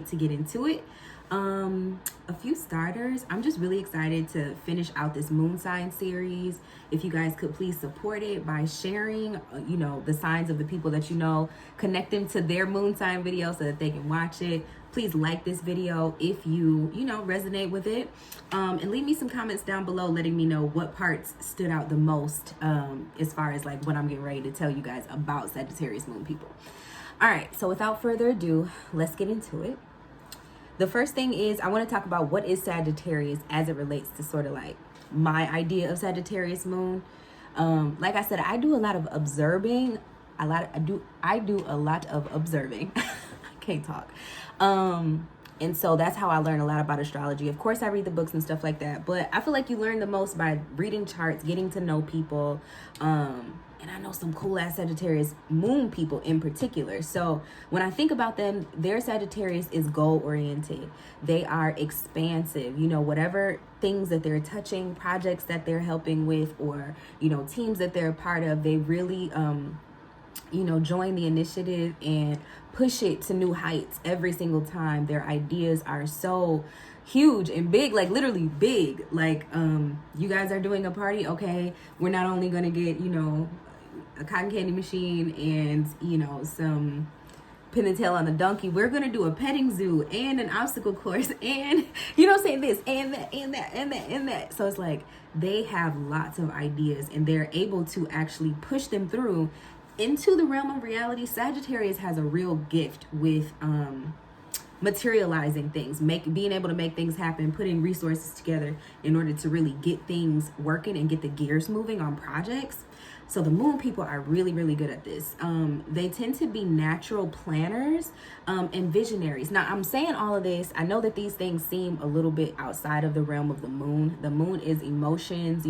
wait to get into it. A few starters. I'm just really excited to finish out this moon sign series. If you guys could please support it by sharing, the signs of the people that you know, connect them to their moon sign video so that they can watch it. Please like this video if you resonate with it. And leave me some comments down below letting me know what parts stood out the most as far as like what I'm getting ready to tell you guys about Sagittarius moon people. All right, so without further ado, let's get into it. The first thing is I want to talk about what is Sagittarius as it relates to sort of like my idea of Sagittarius moon. Like I said, I do a lot of observing. I do a lot of observing. I can't talk. And so that's how I learn a lot about astrology. Of course, I read the books and stuff like that, but I feel like you learn the most by reading charts, getting to know people. And I know some cool ass Sagittarius moon people in particular. So when I think about them, their Sagittarius is goal oriented. They are expansive, whatever things that they're touching, projects that they're helping with, or, teams that they're a part of, they really, join the initiative and push it to new heights every single time. Their ideas are so huge and big, like literally big. Like, you guys are doing a party. Okay, we're not only going to get, a cotton candy machine and, some pin and tail on a donkey. We're going to do a petting zoo and an obstacle course and, this and that and that and that and that. So it's like they have lots of ideas and they're able to actually push them through into the realm of reality. Sagittarius has a real gift with materializing things, being able to make things happen, putting resources together in order to really get things working and get the gears moving on projects. So the moon people are really, really good at this. They tend to be natural planners and visionaries. Now, I'm saying all of this. I know that these things seem a little bit outside of the realm of the moon. The moon is emotions,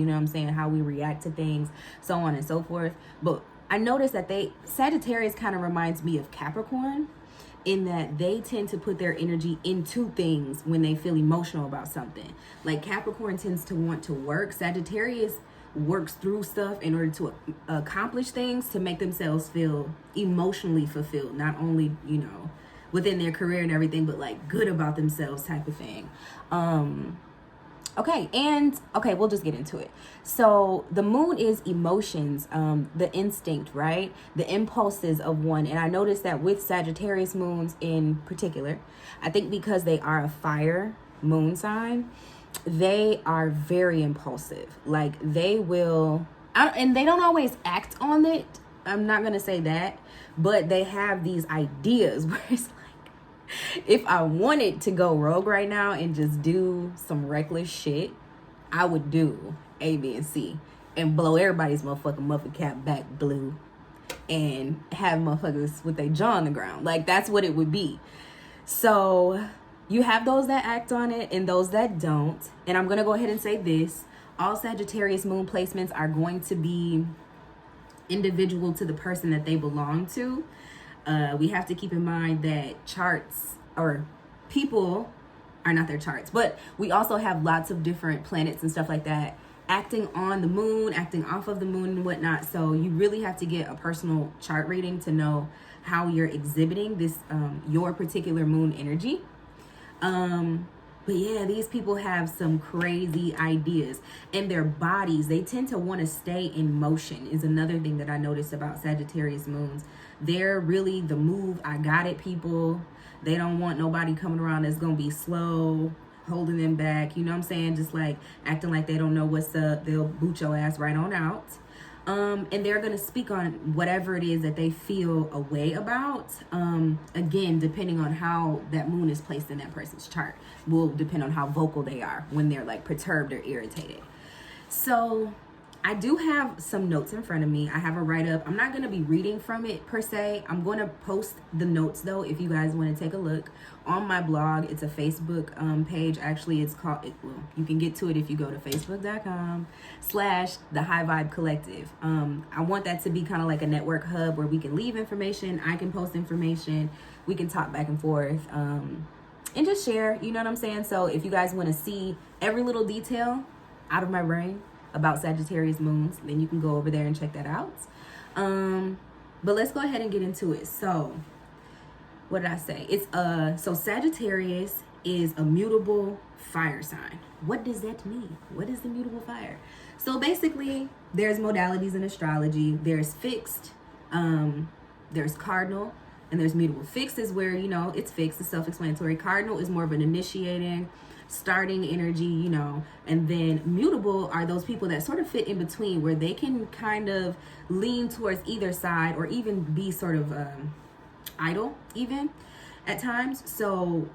how we react to things, so on and so forth. But I noticed that Sagittarius kind of reminds me of Capricorn in that they tend to put their energy into things when they feel emotional about something. Like Capricorn tends to want to work. Sagittarius works through stuff in order to accomplish things to make themselves feel emotionally fulfilled, not only, within their career and everything, but like good about themselves type of thing. Okay, we'll just get into it. So the moon is emotions, the instinct, right? The impulses of one. And I noticed that with Sagittarius moons in particular, I think because they are a fire moon sign, they are very impulsive. Like they will, and they don't always act on it. I'm not going to say that, but they have these ideas where it's like, if I wanted to go rogue right now and just do some reckless shit, I would do A, B, and C and blow everybody's motherfucking muffin cap back blue and have motherfuckers with their jaw on the ground. Like that's what it would be. So you have those that act on it and those that don't. And I'm going to go ahead and say this. All Sagittarius moon placements are going to be individual to the person that they belong to. We have to keep in mind that charts or people are not their charts, but we also have lots of different planets and stuff like that acting on the moon, acting off of the moon and whatnot. So you really have to get a personal chart reading to know how you're exhibiting this, your particular moon energy. But yeah, these people have some crazy ideas, and their bodies, they tend to want to stay in motion is another thing that I noticed about Sagittarius moons. They're really the move, I got it people. They don't want nobody coming around that's going to be slow, holding them back. You know what I'm saying? Just like acting like they don't know what's up. They'll boot your ass right on out. And they're going to speak on whatever it is that they feel a way about. Again, depending on how that moon is placed in that person's chart will depend on how vocal they are when they're like perturbed or irritated. So I do have some notes in front of me. I have a write-up. I'm not going to be reading from it per se. I'm going to post the notes though if you guys want to take a look on my blog. It's a Facebook page. Actually, it's called, well, you can get to it if you go to facebook.com/The High Vibe Collective. I want that to be kind of like a network hub where we can leave information. I can post information. We can talk back and forth and just share, you know what I'm saying? So if you guys want to see every little detail out of my brain about Sagittarius moons, then you can go over there and check that out. But let's go ahead and get into it. So what did I say? It's so Sagittarius is a mutable fire sign. What does that mean? What is the mutable fire? So basically, there's modalities in astrology. There's fixed, there's cardinal, and there's mutable. Fixed is where, you know, it's fixed, it's self-explanatory. Cardinal is more of an initiating, starting energy, you know, and then mutable are those people that sort of fit in between, where they can kind of lean towards either side, or even be sort of idle even at times. So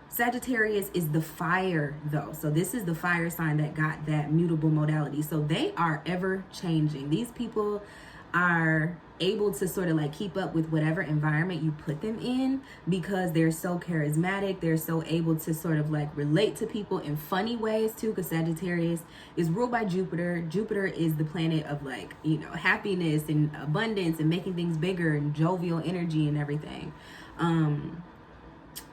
Sagittarius is the fire though. So this is the fire sign that got that mutable modality. So they are ever changing. These people are able to sort of like keep up with whatever environment you put them in, because they're so charismatic. They're so able to sort of like relate to people in funny ways too, because Sagittarius is ruled by Jupiter. Jupiter is the planet of like, you know, happiness and abundance and making things bigger and jovial energy and everything.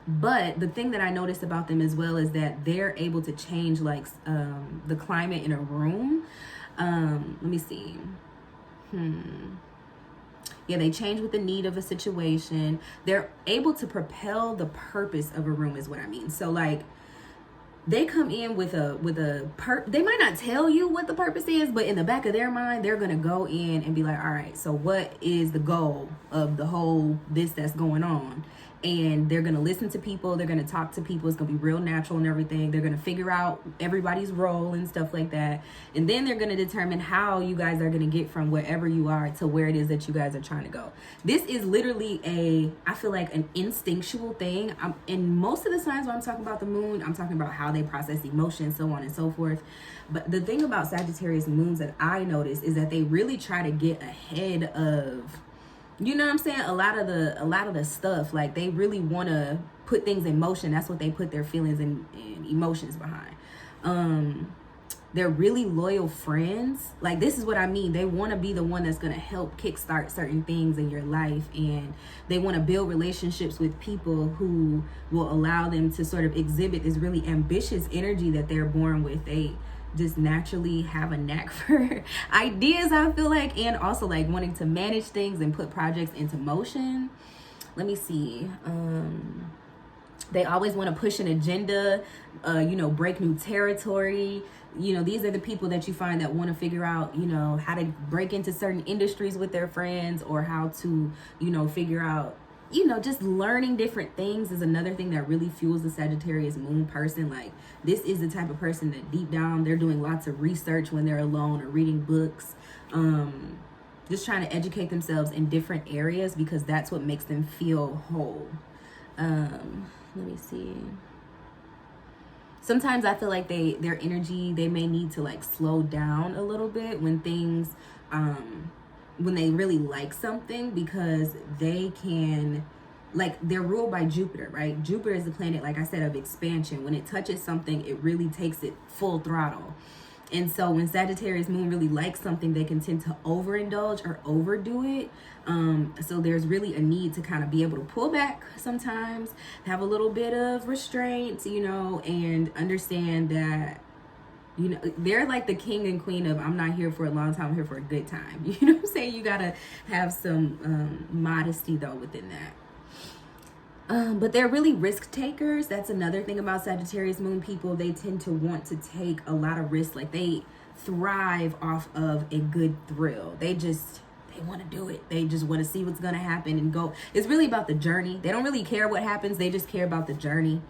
But the thing that I noticed about them as well is that they're able to change like the climate in a room. Let me see. Yeah, they change with the need of a situation. They're able to propel the purpose of a room is what I mean. So like they come in with they might not tell you what the purpose is, but in the back of their mind, they're going to go in and be like, all right, so what is the goal of the whole this that's going on? And they're going to listen to people. They're going to talk to people. It's going to be real natural and everything. They're going to figure out everybody's role and stuff like that. And then they're going to determine how you guys are going to get from wherever you are to where it is that you guys are trying to go. This is literally I feel like an instinctual thing. And most of the times when I'm talking about the moon, I'm talking about how they process emotions, so on and so forth. But the thing about Sagittarius moons that I notice is that they really try to get ahead of, you know what I'm saying, a lot of the stuff. Like they really want to put things in motion. That's what they put their feelings and emotions behind. They're really loyal friends. Like this is what I mean. They want to be the one that's going to help kickstart certain things in your life, and they want to build relationships with people who will allow them to sort of exhibit this really ambitious energy that they're born with. They just naturally have a knack for ideas, I feel like, and also like wanting to manage things and put projects into motion. Let me see. They always want to push an agenda, you know, break new territory. You know, these are the people that you find that want to figure out, you know, how to break into certain industries with their friends, or how to, you know, figure out, you know, just learning different things is another thing that really fuels the Sagittarius moon person. Like this is the type of person that deep down they're doing lots of research when they're alone or reading books, just trying to educate themselves in different areas, because that's what makes them feel whole. Let me see. Sometimes I feel like their energy, they may need to like slow down a little bit when things, when they really like something, because they can, like, they're ruled by Jupiter, right? Jupiter is the planet, like I said, of expansion. When it touches something, it really takes it full throttle. And so when Sagittarius moon really likes something, they can tend to overindulge or overdo it. So there's really a need to kind of be able to pull back sometimes, have a little bit of restraint, you know, and understand that, you know, they're like the king and queen of, I'm not here for a long time, I'm here for a good time. You know what I'm saying? You gotta have some modesty though within that. But they're really risk takers. That's another thing about Sagittarius moon people. They tend to want to take a lot of risks. Like they thrive off of a good thrill. They want to do it. They just want to see what's going to happen and go. It's really about the journey. They don't really care what happens. They just care about the journey.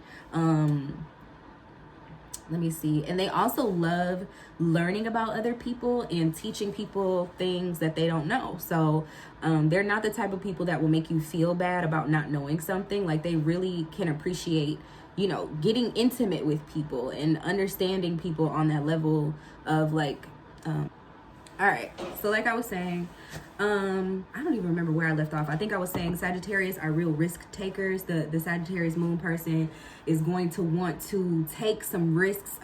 Let me see. And they also love learning about other people and teaching people things that they don't know. So they're not the type of people that will make you feel bad about not knowing something. Like they really can appreciate, you know, getting intimate with people and understanding people on that level of like, all right. So like I was saying, I don't even remember where I left off. I think I was saying Sagittarius are real risk takers. The Sagittarius moon person is going to want to take some risks.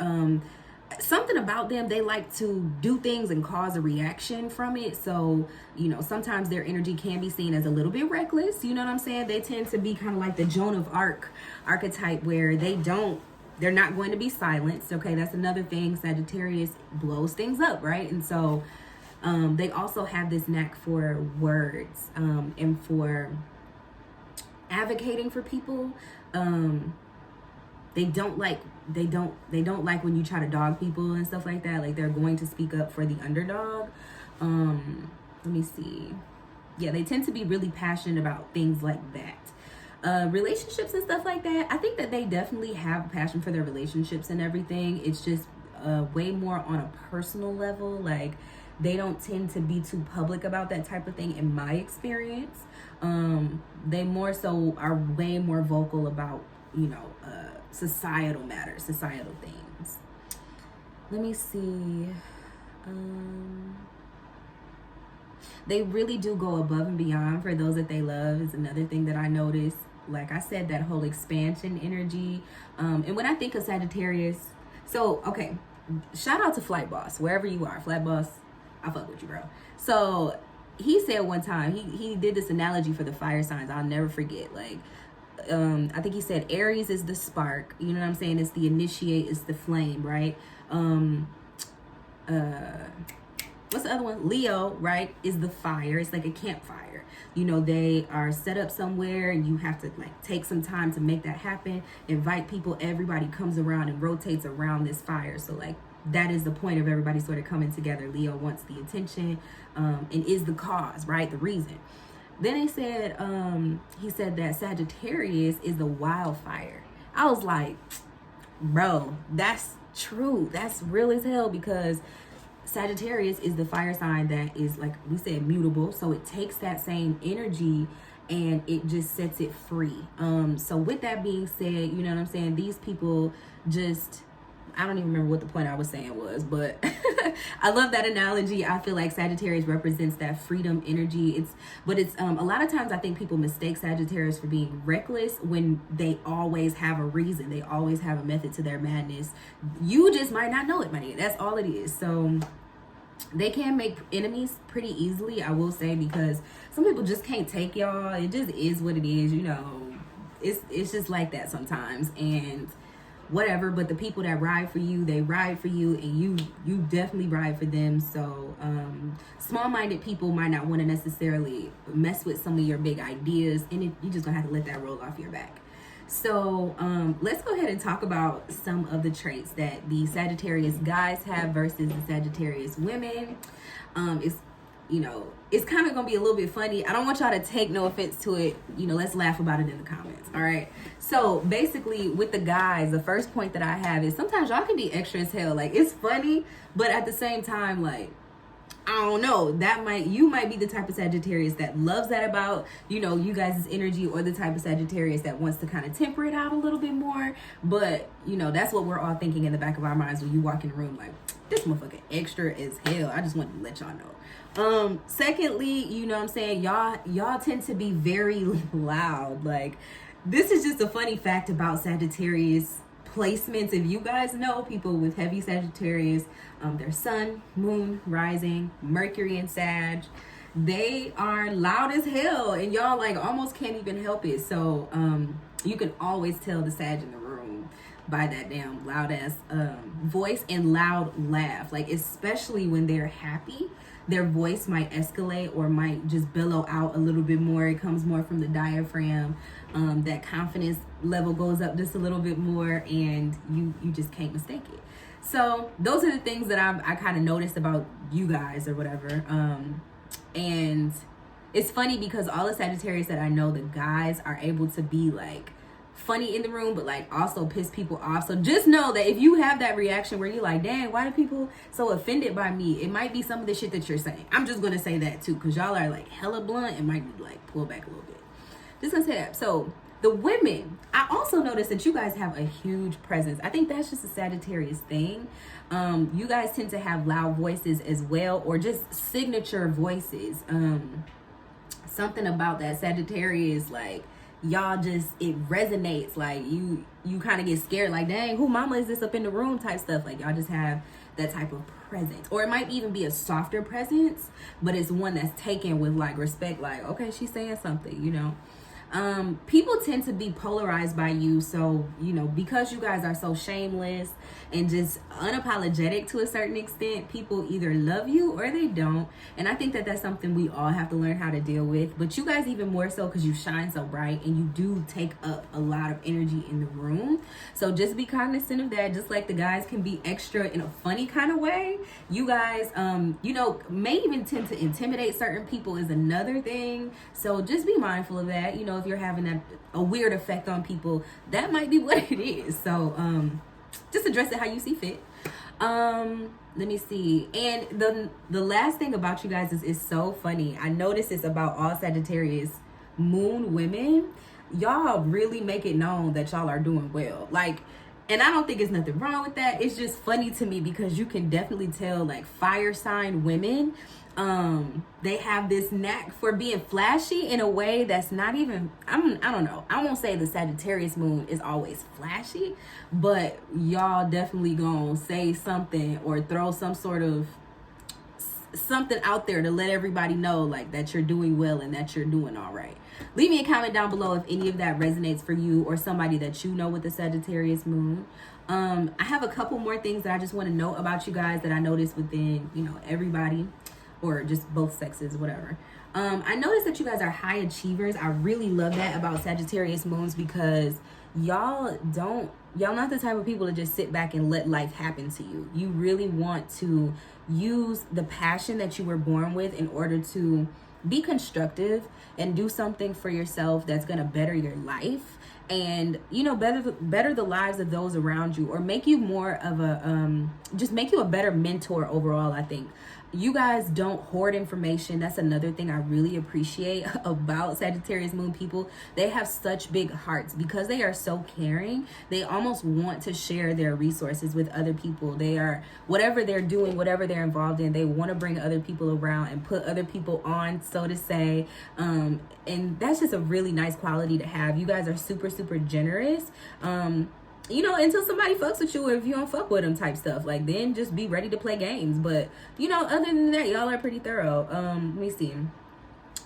Something about them, they like to do things and cause a reaction from it. So, you know, sometimes their energy can be seen as a little bit reckless. You know what I'm saying? They tend to be kind of like the Joan of Arc archetype, where they're not going to be silenced. Okay, that's another thing. Sagittarius blows things up, right? And so they also have this knack for words and for advocating for people. They don't like when you try to dog people and stuff like that. Like, they're going to speak up for the underdog. Let me see. Yeah, they tend to be really passionate about things like that. Relationships and stuff like that. I think that they definitely have a passion for their relationships and everything. It's just way more on a personal level. Like, they don't tend to be too public about that type of thing in my experience. They more so are way more vocal about, societal matters, societal things. Let me see. They really do go above and beyond for those that they love is another thing that I noticed. Like I said, that whole expansion energy. And when I think of Sagittarius, so, okay, shout out to Flight Boss, wherever you are. Flight Boss, I fuck with you, bro. So he said one time, he did this analogy for the fire signs. I'll never forget. Like, I think he said Aries is the spark. You know what I'm saying? It's the initiate, it's the flame, right? What's the other one? Leo, right, is the fire. It's like a campfire. They are set up somewhere and you have to like take some time to make that happen. Invite people, everybody comes around and rotates around this fire. So like that is the point of everybody sort of coming together. Leo wants the attention and is the cause, right? The reason. Then he said that Sagittarius is the wildfire. I was like, bro, that's true. That's real as hell, because Sagittarius is the fire sign that is, like we said, mutable. So it takes that same energy and it just sets it free. So with that being said, you know what I'm saying? These people just, I don't even remember what the point I was saying was, but I love that analogy. I feel like Sagittarius represents that freedom energy. It's a lot of times I think people mistake Sagittarius for being reckless when they always have a reason. They always have a method to their madness. You just might not know it, my nigga. That's all it is. So they can make enemies pretty easily, I will say, because some people just can't take y'all. It just is what it is, It's just like that sometimes, and whatever. But the people that ride for you, they ride for you, and you definitely ride for them. So small-minded people might not want to necessarily mess with some of your big ideas, and you just gonna have to let that roll off your back. So let's go ahead and talk about some of the traits that the Sagittarius guys have versus the Sagittarius women. It's kind of gonna be a little bit funny. I don't want y'all to take no offense to it. Let's laugh about it in the comments. All right. So basically with the guys, the first point that I have is sometimes y'all can be extra as hell. Like, it's funny, but at the same time, like, I don't know, you might be the type of Sagittarius that loves that about, you guys' energy, or the type of Sagittarius that wants to kind of temper it out a little bit more. But, that's what we're all thinking in the back of our minds when you walk in the room, like, this motherfucker extra as hell. I just wanted to let y'all know. Secondly, what I'm saying, y'all tend to be very loud. Like, this is just a funny fact about Sagittarius placements. If you guys know people with heavy Sagittarius, their sun, moon, rising, Mercury and Sag, they are loud as hell, and y'all like almost can't even help it. So you can always tell the Sag in the room by that damn loud ass voice and loud laugh. Like, especially when they're happy, their voice might escalate or might just bellow out a little bit more. It comes more from the diaphragm. That confidence level goes up just a little bit more, and you just can't mistake it. So those are the things that I kind of noticed about you guys or whatever. And it's funny because all the Sagittarius that I know, the guys are able to be like funny in the room, but like also piss people off. So just know that if you have that reaction where you're like, dang, why do people so offended by me? It might be some of the shit that you're saying. I'm just going to say that too, because y'all are like hella blunt and might be like pull back a little bit. Just gonna say that. So the women, I also noticed that you guys have a huge presence. I think that's just a Sagittarius thing. You guys tend to have loud voices as well, or just signature voices. Something about that Sagittarius, like, y'all just, it resonates. Like, you kind of get scared, like, dang, who mama is this up in the room type stuff. Like, y'all just have that type of presence. Or it might even be a softer presence, but it's one that's taken with like respect, like, okay, she's saying something, People tend to be polarized by you. So, you know, because you guys are so shameless and just unapologetic to a certain extent, people either love you or they don't. And I think that that's something we all have to learn how to deal with. But you guys even more so because you shine so bright and you do take up a lot of energy in the room. So just be cognizant of that. Just like the guys can be extra in a funny kind of way, you guys, you know, may even tend to intimidate certain people is another thing. So just be mindful of that. You know, if you're having a weird effect on people, that might be what it is. So just address it how you see fit. Let me see. And the last thing about you guys is so funny. I notice it's about all Sagittarius moon women. Y'all really make it known that y'all are doing well. Like, and I don't think there's nothing wrong with that. It's just funny to me because you can definitely tell, like, fire sign women, they have this knack for being flashy in a way that's not even, I don't know. I won't say the Sagittarius moon is always flashy, but y'all definitely gonna say something or throw some sort of something out there to let everybody know, like, that you're doing well and that you're doing all right. Leave me a comment down below if any of that resonates for you or somebody that you know with the Sagittarius moon. I have a couple more things that I just want to know about you guys that I noticed within, you know, everybody or just both sexes, whatever. I noticed that you guys are high achievers. I really love that about Sagittarius moons because y'all not the type of people to just sit back and let life happen to you. You really want to use the passion that you were born with in order to be constructive and do something for yourself that's going to better your life and, you know, better the lives of those around you, or make you more of a just make you a better mentor overall. I think you guys don't hoard information. That's another thing I really appreciate about Sagittarius moon people. They have such big hearts because they are so caring. They almost want to share their resources with other people. They are, whatever they're doing, whatever they're involved in, they want to bring other people around and put other people on, so to say. And that's just a really nice quality to have. You guys are super, super generous. You know, until somebody fucks with you, or if you don't fuck with them type stuff, like, then just be ready to play games. But, you know, other than that, y'all are pretty thorough. Let me see.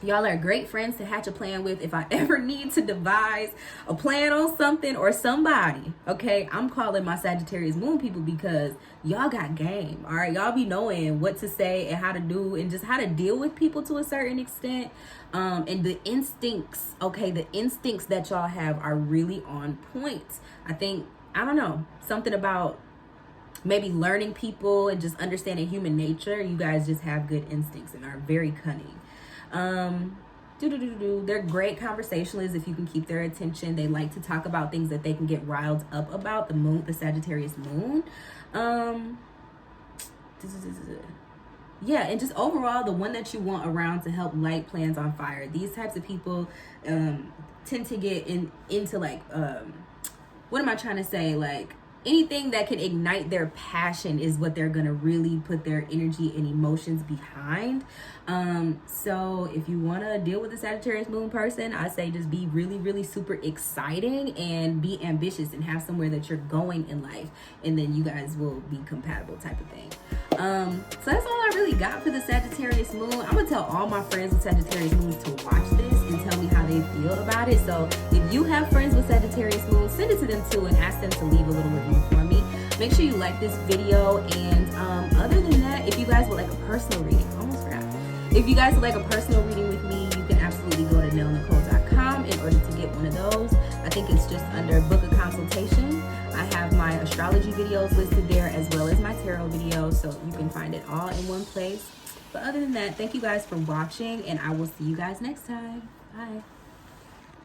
Y'all are great friends to hatch a plan with. If I ever need to devise a plan on something or somebody, okay, I'm calling my Sagittarius moon people because y'all got game. All right, y'all be knowing what to say and how to do and just how to deal with people to a certain extent. And the instincts, okay, the instincts that y'all have are really on point. I think, I don't know, something about maybe learning people and just understanding human nature. You guys just have good instincts and are very cunning. They're great conversationalists if you can keep their attention. They like to talk about things that they can get riled up about. The Sagittarius moon. Yeah, and just overall, the one that you want around to help light plans on fire. These types of people tend to get into like, what am I trying to say? Like, anything that can ignite their passion is what they're gonna really put their energy and emotions behind. So if you want to deal with a Sagittarius moon person, I say just be really, really super exciting and be ambitious and have somewhere that you're going in life, and then you guys will be compatible type of thing. So that's all I really got for the Sagittarius moon. I'm gonna tell all my friends with Sagittarius moons to watch this and tell me how they feel about it. So if you have friends with Sagittarius moon, send it to them too and ask them to leave a little review for me. Make sure you like this video, and other than that, if you guys would like a personal reading, almost forgot. If you guys would like a personal reading with me, you can absolutely go to nailnicole.com in order to get one of those. I think it's just under book a consultation. I have my astrology videos listed there as well as my tarot videos, so you can find it all in one place. But other than that, thank you guys for watching, and I will see you guys next time. Bye.